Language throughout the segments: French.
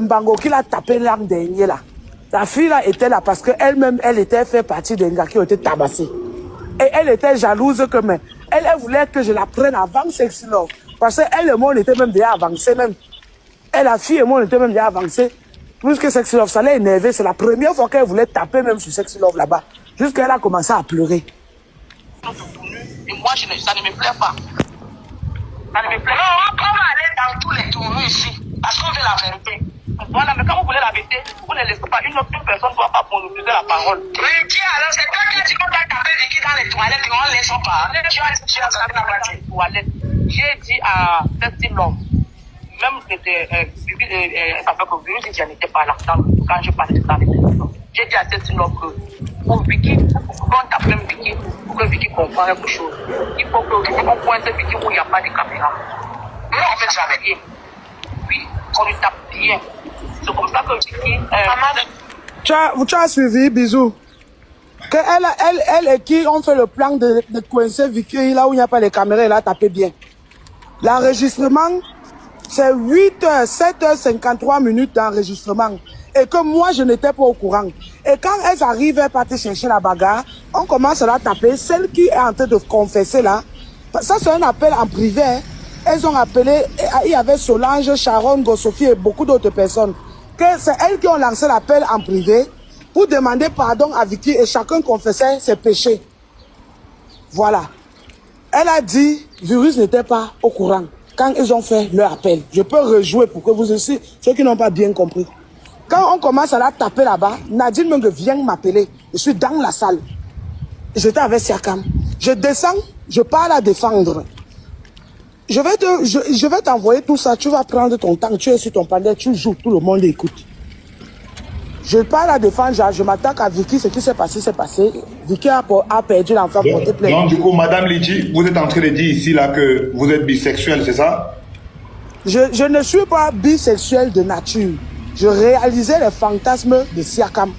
Mbango qui l'a tapé l'âme dernier là. La fille là était là parce qu'elle-même, elle était fait partie d'un gars qui ont été tabassés. Et elle était jalouse que mais elle voulait que je la prenne avant Sexy Love. Parce qu'elle et moi, on était même déjà avancés même. Et la fille et moi, on était même déjà avancés. Plus que Sexy Love, ça l'a énervé. C'est la première fois qu'elle voulait taper même sur Sexy Love là-bas. Jusqu'à elle a commencé à pleurer. Et moi, ça ne me plaît pas. Ça ne me plaît pas. On va aller dans tous les tournois ici. Parce qu'on veut la vérité. Voilà, mais quand vous voulez la vérité, vous ne laissez pas. Une autre personne ne doit pas monopoliser la parole. Oui, qui alors, c'est toi qui dis qu'on t'a tapé Vicky dans les toilettes et on ne laisse pas. J'ai dit à Sexy Love, même c'était Virus, je n'étais pas là quand je parlais de ça. J'ai dit à Sexy Love que pour Vicky, quand on tape même Vicky, pour que Vicky comprenne quelque chose, il faut qu'on pointe Vicky où il n'y a pas de caméra. Non, en fait, j'avais dit. Oui, on lui tape bien. C'est comme ça que Vicky. Tu as suivi, bisous. Que elle et qui ont fait le plan de coincer Vicky là où il n'y a pas les caméras, elle a tapé bien. L'enregistrement, c'est 8h, 7h53 minutes d'enregistrement. Et que moi, je n'étais pas au courant. Et quand elles arrivent, elles partent chercher la bagarre, on commence à la taper. Celle qui est en train de confesser là, ça c'est un appel en privé. Hein. Elles ont appelé, il y avait Solange, Sharon, Gosophie et beaucoup d'autres personnes. C'est elles qui ont lancé l'appel en privé pour demander pardon à Vicky et chacun confessait ses péchés. Voilà. Elle a dit, Virus n'était pas au courant quand ils ont fait leur appel. Je peux rejouer pour que vous aussi, ceux qui n'ont pas bien compris. Quand on commence à la taper là-bas, Nadine Menge vient m'appeler. Je suis dans la salle. J'étais avec Siakam. Je descends, je pars la défendre. Je vais t'envoyer tout ça. Tu vas prendre ton temps. Tu es sur ton panel, tu joues, tout le monde écoute. Je pars la défendre, je m'attaque à Vicky. Ce qui s'est passé, c'est passé. Vicky a perdu l'enfant porté plainte. Donc, du coup, Madame Lidji, vous êtes en train de dire ici là que vous êtes bisexuel, c'est ça? Je ne suis pas bisexuel de nature. Je réalisais les fantasmes de Siakam.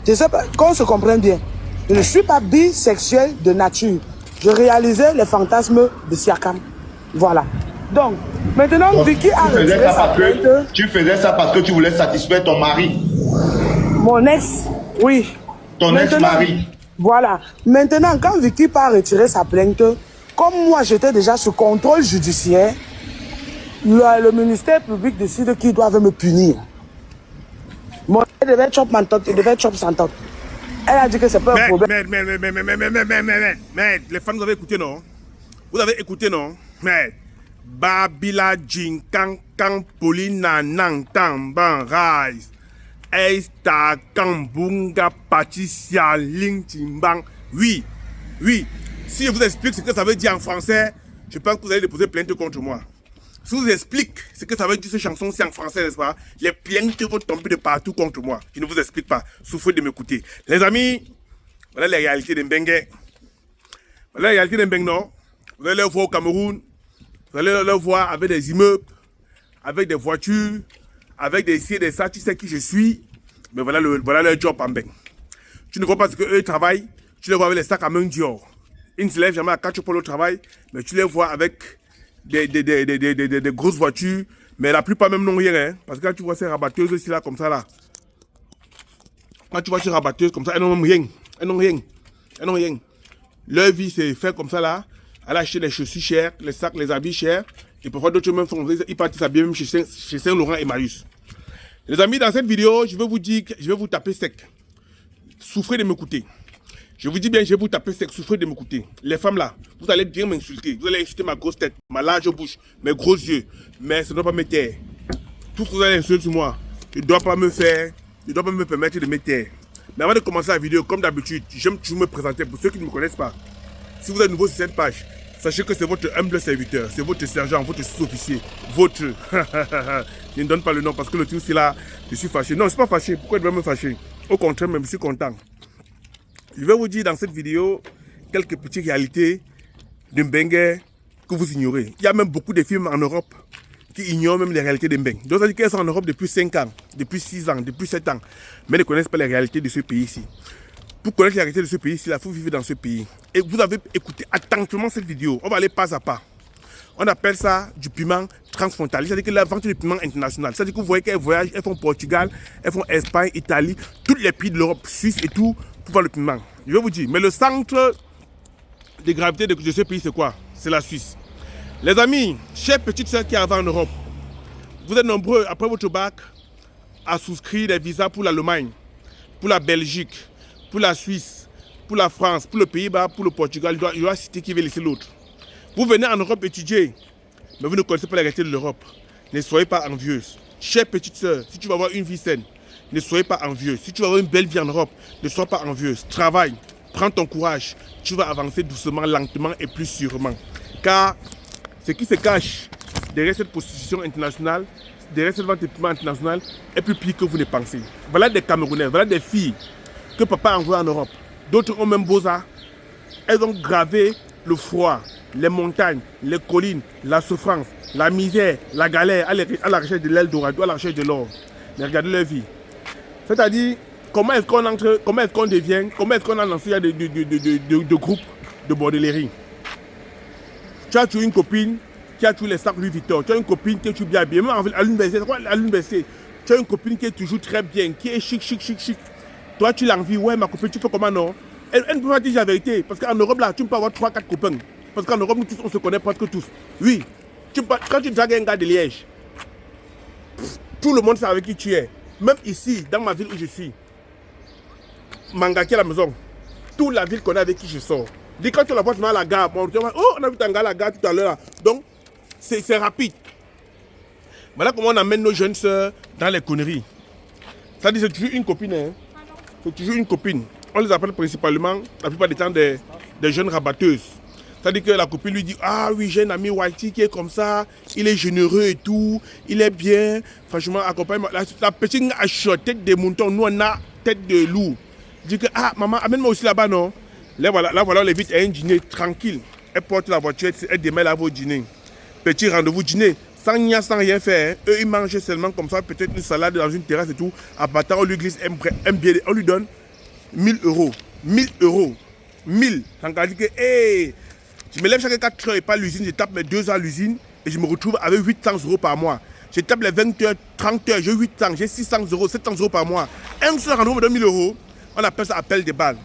Je sais pas, qu'on se comprenne bien. Je ne suis pas bisexuel de nature. Je réalisais les fantasmes de Siakam. Voilà. Donc, maintenant, donc, Vicky a retiré sa plainte. Tu faisais ça parce que tu voulais satisfaire ton mari. Mon ex, oui. Ton ex-mari. Voilà. Maintenant, quand Vicky a retiré sa plainte, comme moi, j'étais déjà sous contrôle judiciaire, le ministère public décide qu'ils doivent me punir. Mon ex devait chop mantote, il devait chop santote. Elle a dit que c'est pas un problème. Mais, les femmes, vous avez écouté, non? Vous avez écouté, non? Mais, Babila Jin Kang Kang Polina Nang Tang Ban Rise. Esta Kambunga Patricia Ling Timbang. Oui, oui. Si je vous explique ce que ça veut dire en français, je pense que vous allez déposer plainte contre moi. Si je vous explique ce que ça veut dire cette chanson-ci en français, n'est-ce pas? Les plaintes vont tomber de partout contre moi. Je ne vous explique pas. Souffrez de m'écouter. Les amis, voilà les réalités de Mbengue. Voilà les réalités de Mbengue, non? Vous allez les voir au Cameroun. Vous allez les voir avec des immeubles, avec des voitures, avec des ci et des ça. Tu sais qui je suis. Mais voilà leur job en Mbengue. Tu ne vois pas ce qu'eux travaillent. Tu les vois avec les sacs à main Dior. Ils ne se lèvent jamais à 4 pour le travail. Mais tu les vois avec des grosses voitures, mais la plupart même n'ont rien, hein, parce que quand tu vois ces rabatteuses ici là comme ça là, quand tu vois ces rabatteuses comme ça, elles n'ont même rien, elles n'ont rien, elles n'ont rien. Leur vie c'est fait comme ça là, elle achète les chaussures chères, les sacs, les habits chers, et parfois d'autres même font, ils partent s'habiller même chez Saint-Laurent et Marius. Les amis, dans cette vidéo, je vais vous dire, je vais vous taper sec. Souffrez de m'écouter. Je vous dis bien, je vais vous taper sec, souffrez de m'écouter. Les femmes là, vous allez bien m'insulter. Vous allez insulter ma grosse tête, ma large bouche, mes gros yeux. Mais ça ne doit pas me taire. Tout ce que vous allez insulter sur moi, je ne dois pas me faire, je ne dois pas me permettre de me taire. Mais avant de commencer la vidéo, comme d'habitude, j'aime toujours me présenter pour ceux qui ne me connaissent pas. Si vous êtes nouveau sur cette page, sachez que c'est votre humble serviteur, c'est votre sergent, votre sous-officier, votre... je ne donne pas le nom parce que le truc c'est là, je suis fâché. Non, je ne suis pas fâché. Pourquoi je dois me fâcher? Au contraire, même, je suis content. Je vais vous dire dans cette vidéo quelques petites réalités de Mbengue que vous ignorez. Il y a même beaucoup de films en Europe qui ignorent même les réalités de Mbengue. Donc ça veut dire qu'elles sont en Europe depuis 5 ans, depuis 6 ans, depuis 7 ans, mais ne connaissent pas les réalités de ce pays-ci. Pour connaître les réalités de ce pays-ci, il faut vivre dans ce pays. Et vous avez écouté attentivement cette vidéo. On va aller pas à pas. On appelle ça du piment transfrontalier. C'est-à-dire que la vente du piment international. C'est-à-dire que vous voyez qu'elles voyagent, elles font Portugal, elles font Espagne, Italie, tous les pays de l'Europe, Suisse et tout, pour voir le piment. Je vais vous dire, mais le centre de gravité de ce pays, c'est quoi? C'est la Suisse. Les amis, chers petites sœurs qui arrivent en Europe, vous êtes nombreux, après votre bac, à souscrire des visas pour l'Allemagne, pour la Belgique, pour la Suisse, pour la France, pour le Pays-Bas, pour le Portugal. Il doit citer qui veut laisser l'autre. Vous venez en Europe étudier, mais vous ne connaissez pas la réalité de l'Europe. Ne soyez pas envieuse. Chère petite sœur, si tu vas avoir une vie saine, ne soyez pas envieuse. Si tu vas avoir une belle vie en Europe, ne sois pas envieuse. Travaille, prends ton courage. Tu vas avancer doucement, lentement et plus sûrement. Car ce qui se cache derrière cette prostitution internationale, derrière cette vente de piment international, est plus pire que vous ne pensez. Voilà des Camerounais, voilà des filles que papa a envoyées en Europe. D'autres ont même Beaux-Arts. Elles ont gravé le froid, les montagnes, les collines, la souffrance, la misère, la galère à la recherche de l'Eldorado, à la recherche de l'or. Mais regardez leur vie. C'est-à-dire, comment est-ce qu'on entre, comment est-ce qu'on devient, comment est-ce qu'on a lancé de groupes de bordellerie. Tu as toujours une copine qui a tous les sacs Louis Vuitton. Tu as une copine qui est toujours bien habillée. Même à l'université, tu as une copine qui est toujours très bien, qui est chic. Toi, tu l'envies. Ouais, ma copine, tu fais comment non? Elle ne peut pas dire la vérité. Parce qu'en Europe, là, tu peux avoir 3-4 copains. Parce qu'en Europe, nous tous, on se connaît presque tous. Oui. Quand tu dragues un gars de Liège, tout le monde sait avec qui tu es. Même ici, dans ma ville où je suis, Mangaki à la maison, toute la ville connaît avec qui je sors. Dès quand tu la vois à la gare, on a vu Tanga à la gare tout à l'heure. Donc, c'est rapide. Voilà comment on amène nos jeunes soeurs dans les conneries. Ça dit, c'est toujours une copine. Hein. C'est toujours une copine. On les appelle principalement, la plupart des temps, des jeunes rabatteuses. C'est-à-dire que la copine lui dit, ah oui, j'ai un ami Whitey qui est comme ça, il est généreux et tout, il est bien, franchement, accompagne-moi. La petite a tête de mouton, nous on a tête de loup. Dit que, ah maman, amène-moi aussi là-bas, non? Là voilà, on évite un dîner tranquille. Elle porte la voiture, elle démêle à vos dîners. Petit rendez-vous dîner, sans rien faire. Hein. Eux, ils mangent seulement comme ça, peut-être une salade dans une terrasse et tout. À battant, on lui glisse un billet, on lui donne 1000 euros. 1000 euros. 1000. Ça veut dire que, hey, je me lève chaque 4 heures et pas à l'usine, je tape mes 2 heures à l'usine et je me retrouve avec 800 euros par mois. Je tape les 20 heures, 30 heures, j'ai 800, j'ai 600 euros, 700 euros par mois. Un seul rendez-vous me donne 1000 euros. On appelle ça appel de balles.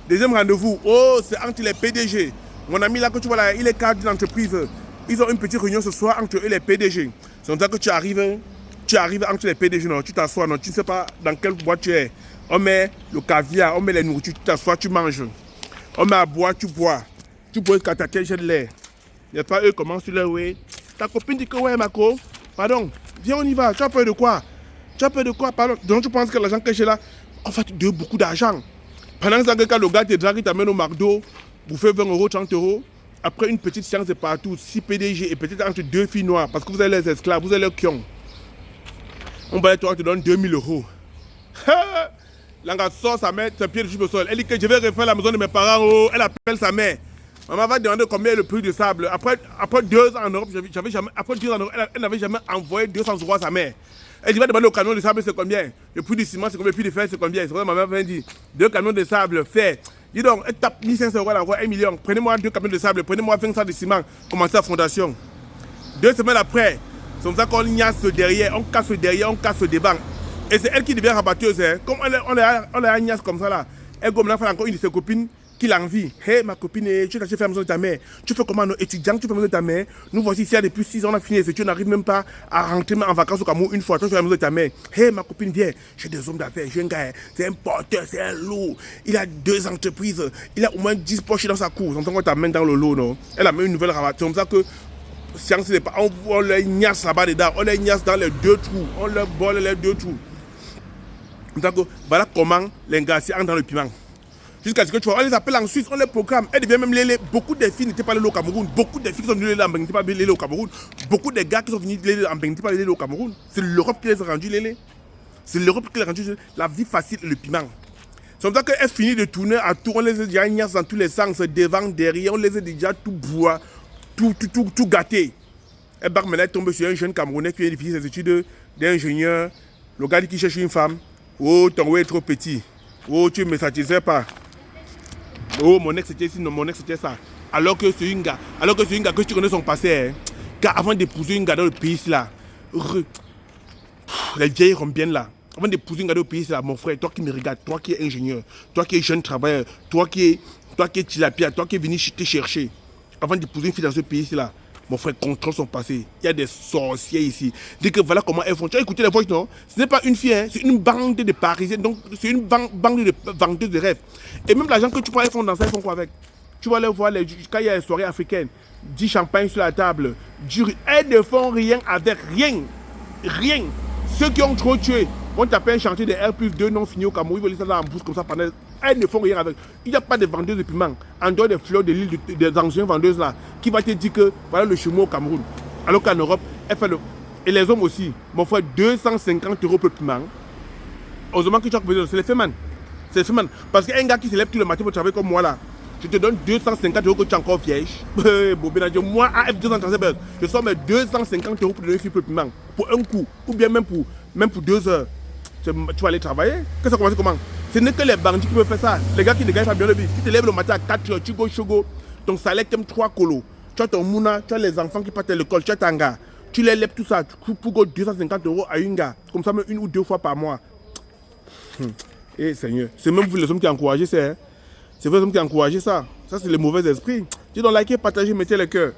Deuxième rendez-vous, oh, c'est entre les PDG. Mon ami là que tu vois là, il est cadre d'une entreprise. Ils ont une petite réunion ce soir entre eux et les PDG. C'est comme ça que tu arrives entre les PDG, non, tu t'assois, non, tu ne sais pas dans quelle boîte tu es. On met le caviar, on met les nourritures, tu t'assois, tu manges. On met à boire, tu bois. Tu bois jusqu'à ta caisse de l'air. Il n'y a pas eux commencent sur leur way. Ta copine dit que ouais, Marco, pardon, viens, on y va. Tu as peur de quoi? Tu as peur de quoi? Pardon. Donc tu penses que l'argent que j'ai là, en fait, de beaucoup d'argent. Pendant que quand le gars te drague, il t'amène au McDo, vous fait 20 euros, 30 euros. Après une petite séance de partout, 6 PDG et peut-être entre 2 filles noires, parce que vous avez les esclaves, vous avez les kions. On va toi, te donne 2000 euros. L'anga sort sa mère, ses pieds sur le sol. Elle dit que je vais refaire la maison de mes parents. Oh, elle appelle sa mère. Maman va demander combien est le prix du sable. Après 2 ans en Europe, elle n'avait jamais envoyé 200 euros à sa mère. Elle dit, va demander au camion de sable, c'est combien? Le prix du ciment, c'est combien? Le prix du fer, c'est combien? C'est vrai, ma mère vient dire, 2 camions de sable, fer. Dis donc, elle tape 1500 euros, elle envoie 1 million. Prenez-moi 2 camions de sable, prenez-moi 500 de ciment. Commencez la fondation. 2 semaines après, c'est comme ça qu'on niasse derrière, on casse derrière, on casse devant. Et c'est elle qui devient rabatteuse. Hein. Comme on est à niasse comme ça là. Elle gomme encore une de ses copines qui l'envie. Hé, ma copine, tu as fait la maison de ta mère. Tu fais comment nos étudiants, tu fais la maison de ta mère. Nous voici ici depuis 6 ans, on a fini les études, on n'arrive même pas à rentrer en vacances au Cameroun une fois. Tu fais la maison de ta mère. Hé, ma copine, viens. J'ai des hommes d'affaires, j'ai un gars, c'est un porteur, c'est un loup. Il a 2 entreprises, il a au moins 10 poches dans sa cour. On qu'on t'amène dans le lot, non? Elle a même une nouvelle rabatteuse. C'est comme ça que, science n'est pas, on les niasse là-bas dedans, on les niasse dans les 2 trous, on leur vole les 2 trous. Donc, voilà comment les gars entrent dans le piment. Jusqu'à ce que tu vois, on les appelle en Suisse, on les programme. Elles deviennent même lélé. Beaucoup de filles n'étaient pas lélé au Cameroun. Beaucoup de filles qui sont venues lélé en Bénin n'étaient pas lélé au Cameroun. Beaucoup de gars qui sont venus lélé en Bénin n'étaient pas lélé au Cameroun. C'est l'Europe qui les a rendus lélé. C'est l'Europe qui les a rendus lélé. La vie facile et le piment. C'est comme ça qu'elles finissent de tourner à tour. On les a déjà ignaces dans tous les sens, devant, derrière. On les a déjà tout bois, tout gâté. Et bah, maintenant, elle tombe sur un jeune Camerounais qui vient de finir ses études d'ingénieur. Le gars dit qu'il cherche une femme. Oh, ton ouais est trop petit. Oh, tu ne me satisfais pas. Oh, mon ex c'était ici, non, mon ex c'était ça. Alors que c'est une gars que tu connais son passé. Hein. Car avant d'épouser une gars dans le pays, là, les vieilles rombiennes là, avant d'épouser une gars dans le pays, là, mon frère, toi qui me regardes, toi qui es ingénieur, toi qui es jeune travailleur, toi qui es tilapia, toi qui es venu te chercher, avant d'épouser une fille dans ce pays, là, mon frère, contrôle son passé. Il y a des sorciers ici. Dis que voilà comment elles font. Tu as écouté les voix, non? Ce n'est pas une fille, hein? C'est une bande de Parisiens. Donc, c'est une bande de vendeuses de rêves. Et même l'argent que tu vois, elles font dans ça, elles font quoi avec? Tu vas les voir quand il y a les soirées africaines. 10 champagnes sur la table. Elles ne font rien avec rien. Rien. Ceux qui ont trop tué, on t'appelle un chantier de R+2 non fini au Cameroun. Ils veulent laisser ça en bourse comme ça pendant. Elles ne font rien avec. Il n'y a pas de vendeuses de piment. En dehors des fleurs de l'île, des anciennes vendeuses là, qui va te dire que voilà le chemin au Cameroun. Alors qu'en Europe, elle fait le. Et les hommes aussi. Mon frère, 250 € pour le piment. Heureusement que tu as besoin. C'est les femmes. C'est les femmes. Parce qu'un gars qui se lève tout le matin pour travailler comme moi là, je te donne 250 € que tu es encore vieille. Moi, AF 235, je sors mes 250 € pour donner une pour le piment. Pour un coup. Ou bien même pour 2 heures. Tu vas aller travailler. Que ça commence comment? Ce n'est que les bandits qui peuvent faire ça. Les gars qui ne gagnent pas bien le vie. Tu te lèves le matin à 4 h, tu go chogo. Ton salaire t'aime 3 colos. Tu as ton mouna, tu as les enfants qui partent à l'école, tu as ton gars. Tu les lèves tout ça. Tu pour 250 € à une gars. Comme ça, même 1 ou 2 fois par mois. Eh Seigneur. C'est même vous les hommes qui encouragez ça. Hein? C'est vous les hommes qui encouragez ça. Ça, c'est les mauvais esprits. Tu dois liker, partager, mettez le cœur.